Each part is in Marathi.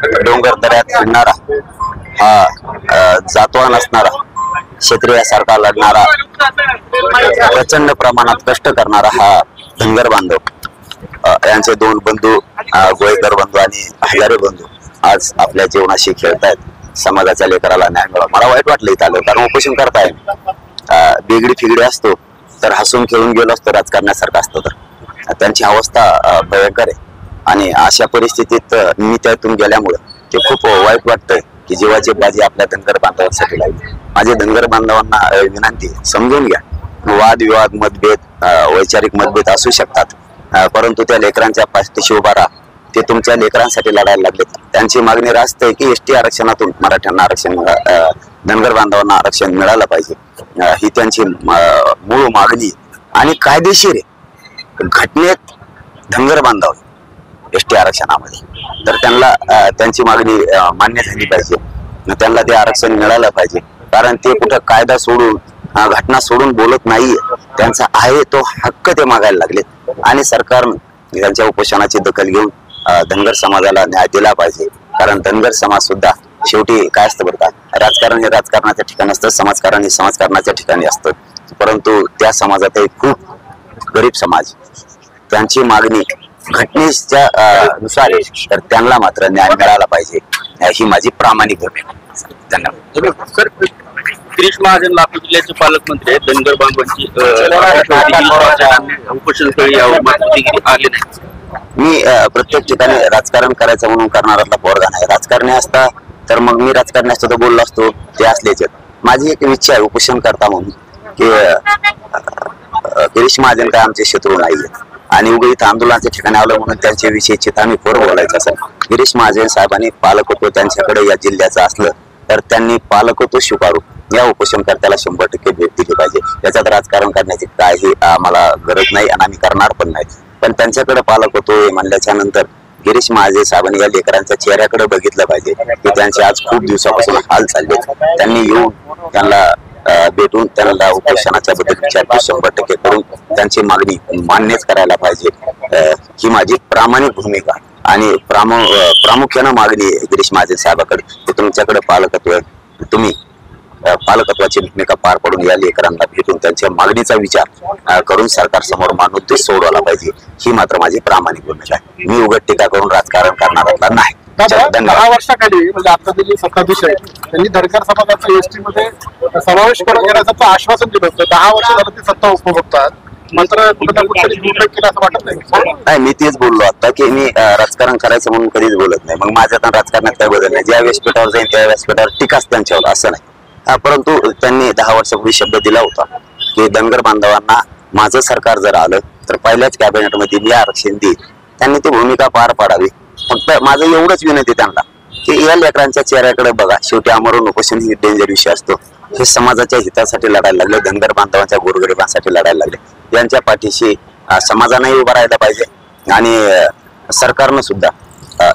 डोंगर दऱ्यात फिरणारा हा जातवा नसणारा क्षत्रियासारखा लढणारा प्रचंड प्रमाणात कष्ट करणारा हा धनगर बांधव यांचे दोन बंधू गोळेकर बंधू आणि हजारे बंधू आज आपल्या जीवनाशी खेळतायत। समाजाच्या लेकराला न्याय मिळावा। मला वाईट वाटलं इथं आलं, कारण उपोषण करताय बेगडी फिगडी असतो तर हसून खेळून गेलो असतो, राजकारण्यासारखं असतं तर त्यांची अवस्था भयंकर आहे। आणि अशा परिस्थितीत मी त्यातून गेल्यामुळे ते खूप वाईट वाटतंय की जीवाची बाजी आपल्या धनगर बांधवांसाठी लागली। माझे धनगर बांधवांना विनंती, समजून घ्या, वाद विवाद मतभेद वैचारिक मतभेद असू शकतात, परंतु त्या लेकरांच्या पाठीशी उभा राहा। ते तुमच्या लेकरांसाठी लढायला लागले। त्यांची मागणी रास्त आहे की एसटी आरक्षणातून मराठ्यांना आरक्षण, धनगर बांधवांना आरक्षण मिळालं पाहिजे, ही त्यांची मूळ मागणी। आणि कायदेशीर घटनेत धनगर बांधव एसटी आरक्षणामध्ये, तर त्यांना त्यांची मागणी मान्य झाली पाहिजे, त्यांना ते आरक्षण मिळालं पाहिजे। कारण ते कुठं कायदा सोडून घटना सोडून बोलत नाहीये, त्यांचा आहे तो हक्क ते मागायला लागलेत। आणि सरकारनं त्यांच्या उपोषणाची दखल घेऊन धनगर समाजाला न्याय दिला पाहिजे। कारण धनगर समाज सुद्धा शेवटी काय असतं बरं का, राजकारण हे राजकारणाच्या ठिकाणी असतं, समाजकारण हे समाजकारणाच्या ठिकाणी असतं, परंतु त्या समाजात खूप गरीब समाज, त्यांची मागणी घटनेच्या नुसार तर त्यांना मात्र न्याय मिळाला पाहिजे, ही माझी प्रामाणिक भूमिका। धन्यवाद। गिरीश महाजन लातूर जिल्ह्याचे पालकमंत्री आहेत। धनगर बांधवांची उपोषणस्थळी आले नाही। मी प्रत्येक ठिकाणी राजकारण करायचं म्हणून करणारा पोरगा नाही। राजकारणी असता तर मग मी राजकारणी असतो तर बोललो असतो, ते असलेच। माझी एक इच्छा आहे उपोषण करता म्हणून की गिरीश महाजन काय आमचे शत्रू नाहीये, आणि उगा इथं आंदोलनाच्या ठिकाणी आलं म्हणून त्यांच्या विषयी आम्ही खोरं बोलायचं असेल। गिरीश महाजन साहेबांनी पालकत्व त्यांच्याकडे या जिल्ह्याचं असलं तर त्यांनी पालकत्व स्वीकारू, या उपोषणकर्त्याला 100% भेट दिली पाहिजे। याच्यात राजकारण करण्याची काही आम्हाला गरज नाही आणि आम्ही करणार पण नाही। पण त्यांच्याकडे पालकत्व म्हणल्याच्या नंतर गिरीश महाजन साहेबांनी या लेकरांच्या चेहऱ्याकडे बघितलं पाहिजे की त्यांचे आज खूप दिवसापासून हाल चालले। त्यांनी येऊन त्यांना भेटून त्यांना उपोषणाच्या बद्दल विचारपूस 100% करून त्यांची मागणी मान्यच करायला पाहिजे, ही माझी प्रामाणिक भूमिका। आणि प्रामुख्यानं मागणी गिरीश महाजन साहेबांकडे की तुमच्याकडे पालकत्व, तुम्ही पालकत्वाची भूमिका पार पडून या लेकरांना भेटून त्यांच्या मागणीचा विचार करून सरकार समोर मांडून ते सोडवला पाहिजे, ही मात्र माझी प्रामाणिक भूमिका आहे। मी उघड टीका करून राजकारण करणारा नाही। 10 वर्षाखाली म्हणजे आता जे सत्ताधीश आहे त्यांनी धनगर समाजाचा एसटी मध्ये समावेश करून घेण्याचं आश्वासन दिलं होतं। 10 वर्ष झालं ती सत्ता उपभोगतात, मात्र कुठेतरी दुर्लक्ष केलं असं वाटत नाही। मी तेच बोललो आता की मी राजकारण करायचं म्हणून कधीच बोलत नाही। मग माझ्या राजकारणात काय बदल नाही, ज्या व्यासपीठावर जाईल त्या व्यासपीठावर टीकाच त्यांच्यावर, असं नाही। परंतु त्यांनी 10 वर्षापूर्वी शब्द दिला होता की धनगर बांधवांना माझं सरकार जर आलं तर पहिल्याच कॅबिनेटमध्ये मी आरक्षण देईल। त्यांनी ती भूमिका पार पाडावी। फक्त माझं एवढंच विनंती त्यांना की या लेकरांच्या चेहऱ्याकडे बघा। शेवटी आमरण उपोषण ही डेंजर विषय असतो। हे समाजाच्या हितासाठी लढायला लागले, धनगर बांधवांच्या गोरगरिबांसाठी लढायला लागले। यांच्या पाठीशी समाजानंही उभा राहायला पाहिजे आणि सरकारनं सुद्धा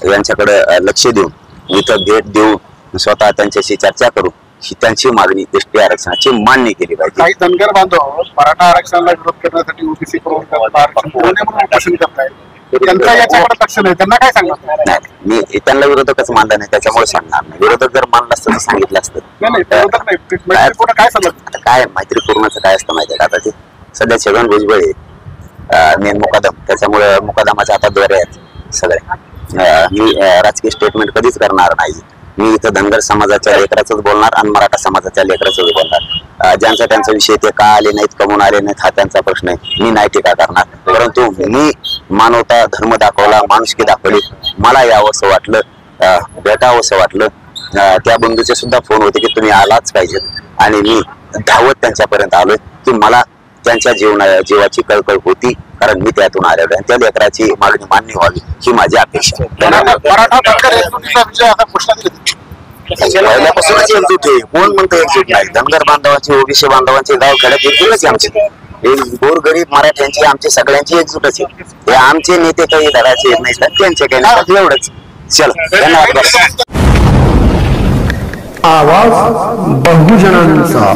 यांच्याकडे लक्ष देऊन इथं भेट देऊन स्वतः त्यांच्याशी चर्चा करून ही त्यांची मागणी एसटी आरक्षणाची मान्य केली पाहिजे। काही धनगर बांधव मराठा आरक्षणाला विरोध करण्यासाठी ओबीसी उपोषण करतायत, त्यांचा याच्याकडे लक्ष नाही, त्यांना काय सांगणार? नाही, मी त्यांना विरोधकच मानला नाही, त्याच्यामुळे सांगणार नाही। विरोधक जर मानलं असतं तर सांगितलं असतं। काय सांगत काय मैत्रीपूर्णचं काय असतं माहिती आहे का? आता ते सध्या छगन भुजबळ मेन मुकादम, त्याच्यामुळे मुकादमाच्या हातात दोरे आहेत सगळे। मी राजकीय स्टेटमेंट कधीच करणार नाही। मी इथं धनगर समाजाच्या लेकराचंच बोलणार आणि मराठा समाजाच्या लेकराचंच बोलणार। ज्यांचा त्यांचा विषय ते का आले नाहीत, कमून आले नाहीत, हा त्यांचा प्रश्न आहे। मी नाही टीका करणार, परंतु मी मानवता धर्म दाखवला, माणुसकी दाखवली। मला यावंसं वाटलं, भेटावंसं वाटलं। त्या बंधूचे सुद्धा फोन होते की तुम्ही आलाच पाहिजे, आणि मी धावत त्यांच्यापर्यंत आलोय की मला त्यांच्या जीवाची कळकळ होती, कारण मी त्यातून आलेलो आहे। त्या लेकराची मागणी मान्य व्हावी ही माझी अपेक्षा आहे। पहिल्यापासूनच एकजूट आहे। कोण म्हणतं एकजूट नाही? धनगर बांधवांची, ओबीसी बांधवांचे, गाव खेड्यात एकजूटच आहे आमची। गोरगरीब मराठ्यांची, आमची सगळ्यांची एकजूटच आहे। हे आमचे नेते काही धडाचे येत नाही, त्यांचे काही नाही, एवढंच। चला, धन्यवाद। आवाज बहुजनांचा।